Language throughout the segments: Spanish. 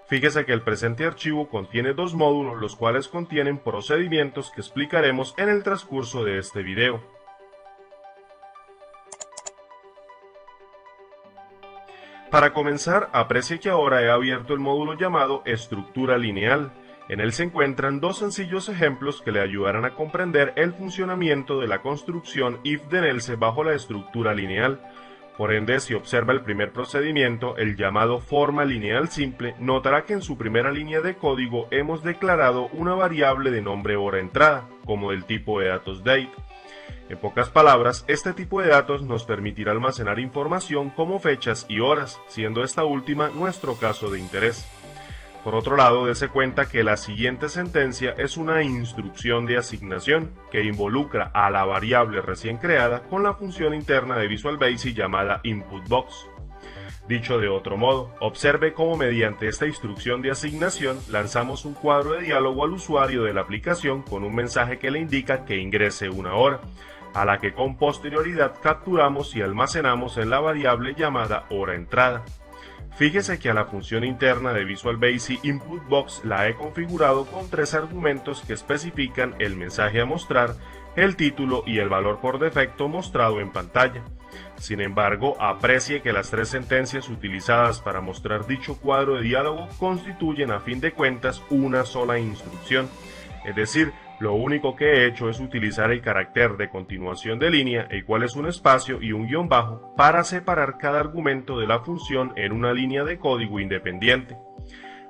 Fíjese que el presente archivo contiene dos módulos, los cuales contienen procedimientos que explicaremos en el transcurso de este video. Para comenzar, aprecie que ahora he abierto el módulo llamado Estructura Lineal. En él se encuentran dos sencillos ejemplos que le ayudarán a comprender el funcionamiento de la construcción if then else bajo la estructura lineal. Por ende, si observa el primer procedimiento, el llamado forma lineal simple, notará que en su primera línea de código hemos declarado una variable de nombre hora entrada, como del tipo de datos date. En pocas palabras, este tipo de datos nos permitirá almacenar información como fechas y horas, siendo esta última nuestro caso de interés. Por otro lado, dése cuenta que la siguiente sentencia es una instrucción de asignación que involucra a la variable recién creada con la función interna de Visual Basic llamada InputBox. Dicho de otro modo, observe cómo mediante esta instrucción de asignación lanzamos un cuadro de diálogo al usuario de la aplicación con un mensaje que le indica que ingrese una hora, a la que con posterioridad capturamos y almacenamos en la variable llamada hora entrada. Fíjese que a la función interna de Visual Basic InputBox la he configurado con tres argumentos que especifican el mensaje a mostrar, el título y el valor por defecto mostrado en pantalla. Sin embargo, aprecie que las tres sentencias utilizadas para mostrar dicho cuadro de diálogo constituyen a fin de cuentas una sola instrucción, es decir, lo único que he hecho es utilizar el carácter de continuación de línea, el cual es un espacio y un guión bajo, para separar cada argumento de la función en una línea de código independiente.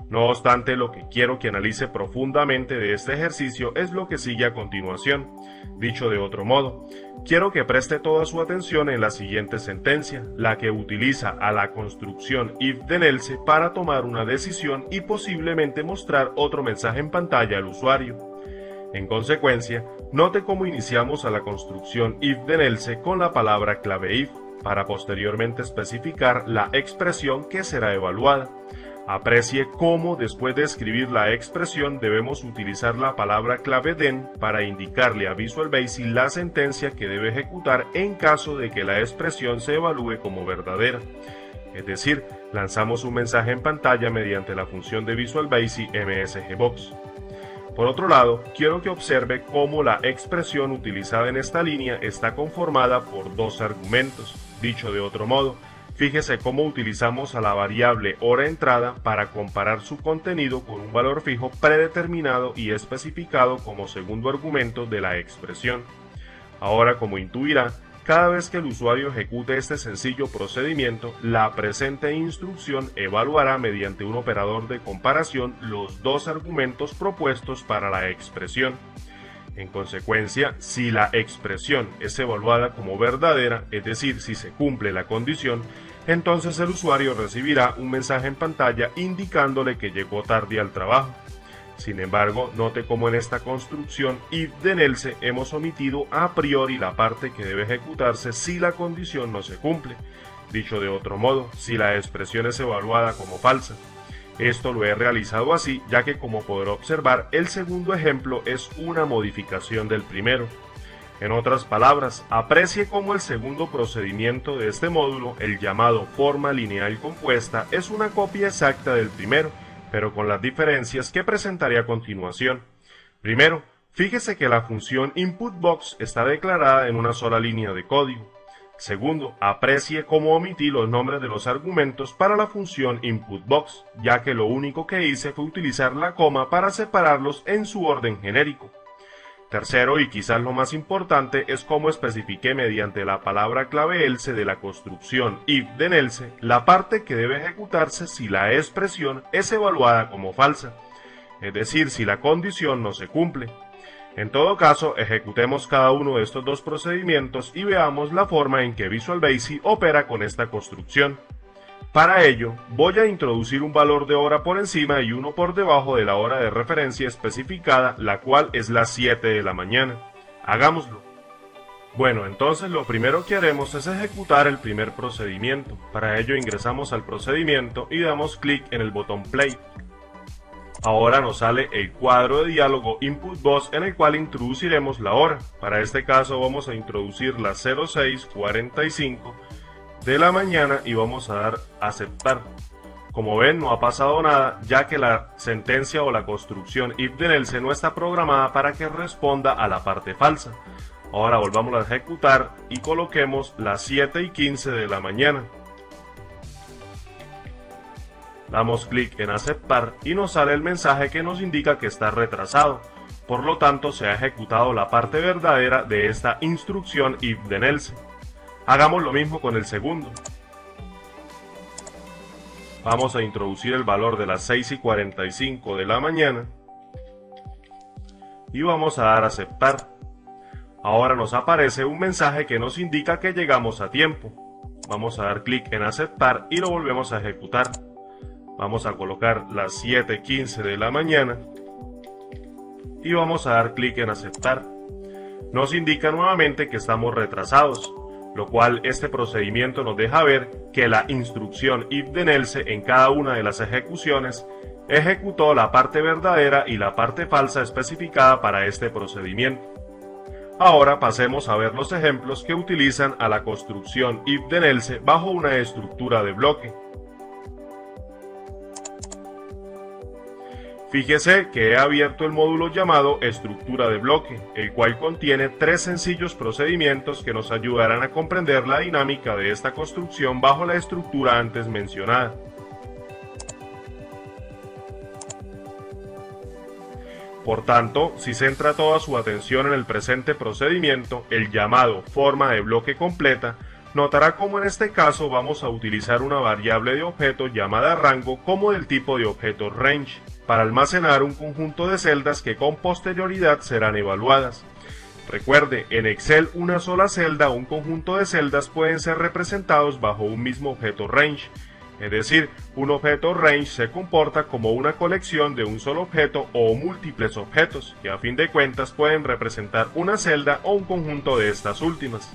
No obstante, lo que quiero que analice profundamente de este ejercicio es lo que sigue a continuación. Dicho de otro modo, quiero que preste toda su atención en la siguiente sentencia, la que utiliza a la construcción if then else para tomar una decisión y posiblemente mostrar otro mensaje en pantalla al usuario. En consecuencia, note cómo iniciamos a la construcción if then else con la palabra clave if, para posteriormente especificar la expresión que será evaluada. Aprecie cómo después de escribir la expresión debemos utilizar la palabra clave then para indicarle a Visual Basic la sentencia que debe ejecutar en caso de que la expresión se evalúe como verdadera. Es decir, lanzamos un mensaje en pantalla mediante la función de Visual Basic MSGBox. Por otro lado, quiero que observe cómo la expresión utilizada en esta línea está conformada por dos argumentos. Dicho de otro modo, fíjese cómo utilizamos a la variable hora entrada para comparar su contenido con un valor fijo predeterminado y especificado como segundo argumento de la expresión. Ahora, como intuirá, cada vez que el usuario ejecute este sencillo procedimiento, la presente instrucción evaluará mediante un operador de comparación los dos argumentos propuestos para la expresión. En consecuencia, si la expresión es evaluada como verdadera, es decir, si se cumple la condición, entonces el usuario recibirá un mensaje en pantalla indicándole que llegó tarde al trabajo. Sin embargo, note cómo en esta construcción if then else hemos omitido a priori la parte que debe ejecutarse si la condición no se cumple. Dicho de otro modo, si la expresión es evaluada como falsa. Esto lo he realizado así, ya que como podrá observar, el segundo ejemplo es una modificación del primero. En otras palabras, aprecie cómo el segundo procedimiento de este módulo, el llamado forma lineal compuesta, es una copia exacta del primero, pero con las diferencias que presentaré a continuación. Primero, fíjese que la función InputBox está declarada en una sola línea de código. Segundo, aprecie cómo omití los nombres de los argumentos para la función InputBox, ya que lo único que hice fue utilizar la coma para separarlos en su orden genérico. Tercero, y quizás lo más importante, es cómo especifiqué mediante la palabra clave else de la construcción if then else la parte que debe ejecutarse si la expresión es evaluada como falsa, es decir, si la condición no se cumple. En todo caso, ejecutemos cada uno de estos dos procedimientos y veamos la forma en que Visual Basic opera con esta construcción. Para ello, voy a introducir un valor de hora por encima y uno por debajo de la hora de referencia especificada, la cual es las 7 de la mañana. Hagámoslo. Bueno, entonces lo primero que haremos es ejecutar el primer procedimiento. Para ello ingresamos al procedimiento y damos clic en el botón Play. Ahora nos sale el cuadro de diálogo InputBox en el cual introduciremos la hora. Para este caso vamos a introducir las 06:45 de la mañana y vamos a dar aceptar. Como ven, no ha pasado nada, ya que la sentencia o la construcción if then else no está programada para que responda a la parte falsa. Ahora volvamos a ejecutar y coloquemos las 7:15 de la mañana. Damos clic en aceptar y nos sale el mensaje que nos indica que está retrasado. Por lo tanto, se ha ejecutado la parte verdadera de esta instrucción if then else. Hagamos lo mismo con el segundo. Vamos a introducir el valor de las 6:45 de la mañana y vamos a dar a aceptar. Ahora nos aparece un mensaje que nos indica que llegamos a tiempo. Vamos a dar clic en aceptar y lo volvemos a ejecutar. Vamos a colocar las 7:15 de la mañana y vamos a dar clic en aceptar. Nos indica nuevamente que estamos retrasados, lo cual este procedimiento nos deja ver que la instrucción if then else en cada una de las ejecuciones ejecutó la parte verdadera y la parte falsa especificada para este procedimiento. Ahora pasemos a ver los ejemplos que utilizan a la construcción if then else bajo una estructura de bloque. Fíjese que he abierto el módulo llamado estructura de bloque, el cual contiene 3 sencillos procedimientos que nos ayudarán a comprender la dinámica de esta construcción bajo la estructura antes mencionada. Por tanto, si centra toda su atención en el presente procedimiento, el llamado forma de bloque completa, notará cómo en este caso vamos a utilizar una variable de objeto llamada rango como del tipo de objeto range, para almacenar un conjunto de celdas que con posterioridad serán evaluadas. Recuerde, en Excel una sola celda o un conjunto de celdas pueden ser representados bajo un mismo objeto range, es decir, un objeto range se comporta como una colección de un solo objeto o múltiples objetos, que a fin de cuentas pueden representar una celda o un conjunto de estas últimas.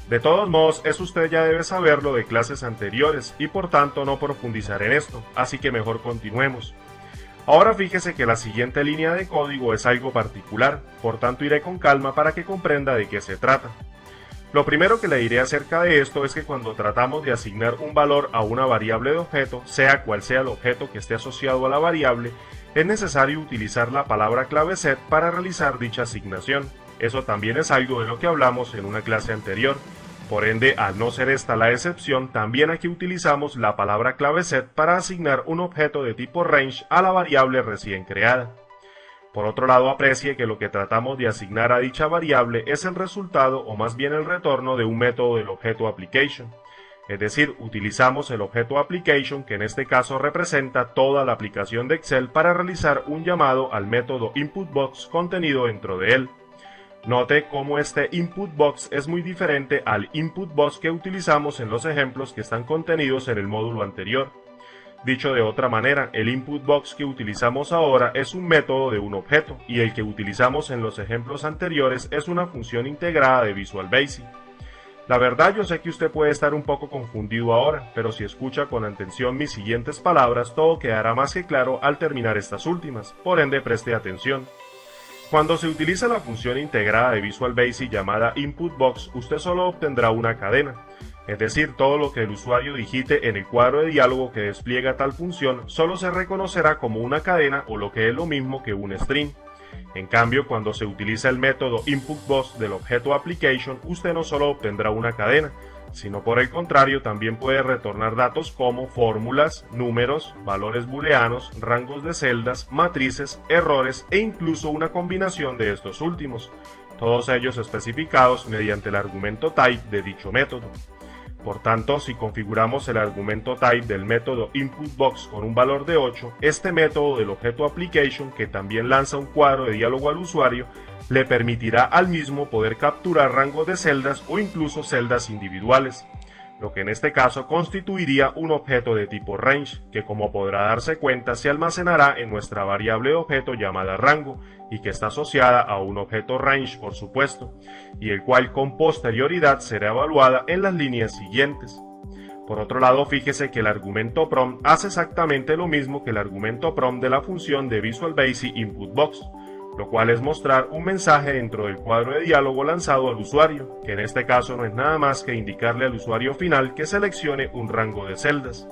De todos modos, eso usted ya debe saberlo de clases anteriores y por tanto no profundizar en esto, así que mejor continuemos. Ahora fíjese que la siguiente línea de código es algo particular, por tanto iré con calma para que comprenda de qué se trata. Lo primero que le diré acerca de esto es que cuando tratamos de asignar un valor a una variable de objeto, sea cual sea el objeto que esté asociado a la variable, es necesario utilizar la palabra clave set para realizar dicha asignación. Eso también es algo de lo que hablamos en una clase anterior. Por ende, al no ser esta la excepción, también aquí utilizamos la palabra clave set para asignar un objeto de tipo range a la variable recién creada. Por otro lado, aprecie que lo que tratamos de asignar a dicha variable es el resultado o más bien el retorno de un método del objeto application. Es decir, utilizamos el objeto application, que en este caso representa toda la aplicación de Excel, para realizar un llamado al método inputBox contenido dentro de él. Note cómo este inputBox es muy diferente al inputBox que utilizamos en los ejemplos que están contenidos en el módulo anterior. Dicho de otra manera, el inputBox que utilizamos ahora es un método de un objeto, y el que utilizamos en los ejemplos anteriores es una función integrada de Visual Basic. La verdad, yo sé que usted puede estar un poco confundido ahora, pero si escucha con atención mis siguientes palabras, todo quedará más que claro al terminar estas últimas, por ende preste atención. Cuando se utiliza la función integrada de Visual Basic llamada inputBox, usted solo obtendrá una cadena, es decir, todo lo que el usuario digite en el cuadro de diálogo que despliega tal función solo se reconocerá como una cadena o lo que es lo mismo que un string. En cambio, cuando se utiliza el método inputBox del objeto application, usted no solo obtendrá una cadena, sino por el contrario también puede retornar datos como fórmulas, números, valores booleanos, rangos de celdas, matrices, errores e incluso una combinación de estos últimos, todos ellos especificados mediante el argumento type de dicho método. Por tanto, si configuramos el argumento type del método inputBox con un valor de 8, este método del objeto application, que también lanza un cuadro de diálogo al usuario, le permitirá al mismo poder capturar rangos de celdas o incluso celdas individuales, lo que en este caso constituiría un objeto de tipo range, que como podrá darse cuenta se almacenará en nuestra variable de objeto llamada rango, y que está asociada a un objeto range por supuesto, y el cual con posterioridad será evaluada en las líneas siguientes. Por otro lado, fíjese que el argumento PROM hace exactamente lo mismo que el argumento PROM de la función de Visual Basic inputBox, lo cual es mostrar un mensaje dentro del cuadro de diálogo lanzado al usuario, que en este caso no es nada más que indicarle al usuario final que seleccione un rango de celdas.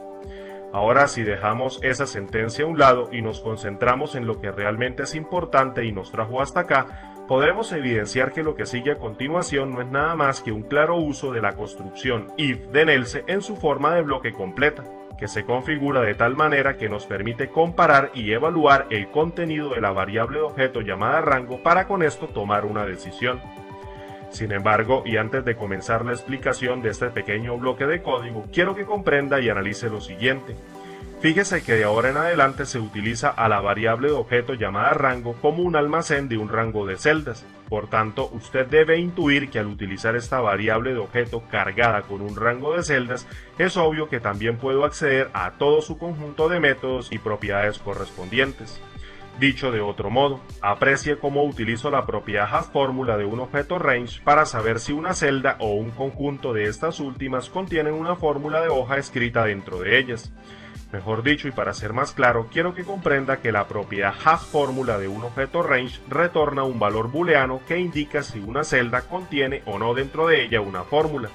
Ahora, si dejamos esa sentencia a un lado y nos concentramos en lo que realmente es importante y nos trajo hasta acá, podremos evidenciar que lo que sigue a continuación no es nada más que un claro uso de la construcción if then else en su forma de bloque completa, que se configura de tal manera que nos permite comparar y evaluar el contenido de la variable de objeto llamada rango para con esto tomar una decisión. Sin embargo, y antes de comenzar la explicación de este pequeño bloque de código, quiero que comprenda y analice lo siguiente. Fíjese que de ahora en adelante se utiliza a la variable de objeto llamada rango como un almacén de un rango de celdas. Por tanto, usted debe intuir que al utilizar esta variable de objeto cargada con un rango de celdas, es obvio que también puedo acceder a todo su conjunto de métodos y propiedades correspondientes. Dicho de otro modo, aprecie cómo utilizo la propiedad hasFormula de un objeto range para saber si una celda o un conjunto de estas últimas contienen una fórmula de hoja escrita dentro de ellas. Mejor dicho, y para ser más claro, quiero que comprenda que la propiedad hasFormula de un objeto range retorna un valor booleano que indica si una celda contiene o no dentro de ella una fórmula.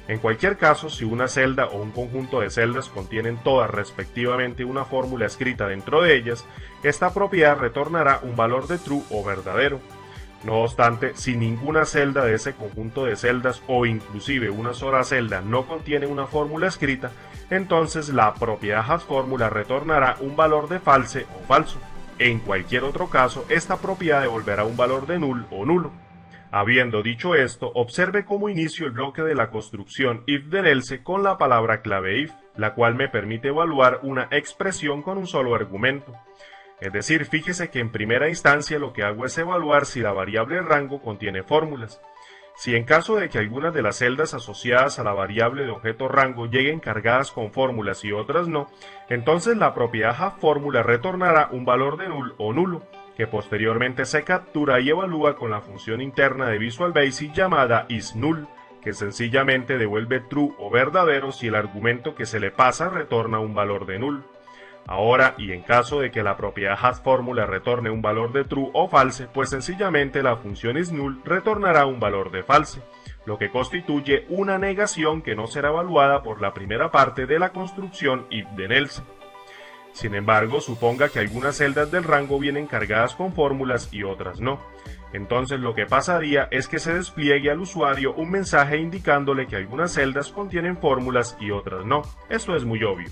En cualquier caso, si una celda o un conjunto de celdas contienen todas respectivamente una fórmula escrita dentro de ellas, esta propiedad retornará un valor de true o verdadero. No obstante, si ninguna celda de ese conjunto de celdas o inclusive una sola celda no contiene una fórmula escrita, entonces la propiedad hasFormula retornará un valor de false o falso. En cualquier otro caso, esta propiedad devolverá un valor de null o nulo. Habiendo dicho esto, observe cómo inicio el bloque de la construcción if then else con la palabra clave if, la cual me permite evaluar una expresión con un solo argumento. Es decir, fíjese que en primera instancia lo que hago es evaluar si la variable rango contiene fórmulas. Si en caso de que algunas de las celdas asociadas a la variable de objeto rango lleguen cargadas con fórmulas y otras no, entonces la propiedad hasFormula retornará un valor de null o nulo, que posteriormente se captura y evalúa con la función interna de Visual Basic llamada isNull, que sencillamente devuelve true o verdadero si el argumento que se le pasa retorna un valor de null. Ahora, y en caso de que la propiedad hasFormula retorne un valor de true o false, pues sencillamente la función isNull retornará un valor de false, lo que constituye una negación que no será evaluada por la primera parte de la construcción if then else. Sin embargo, suponga que algunas celdas del rango vienen cargadas con fórmulas y otras no. Entonces lo que pasaría es que se despliegue al usuario un mensaje indicándole que algunas celdas contienen fórmulas y otras no. Esto es muy obvio.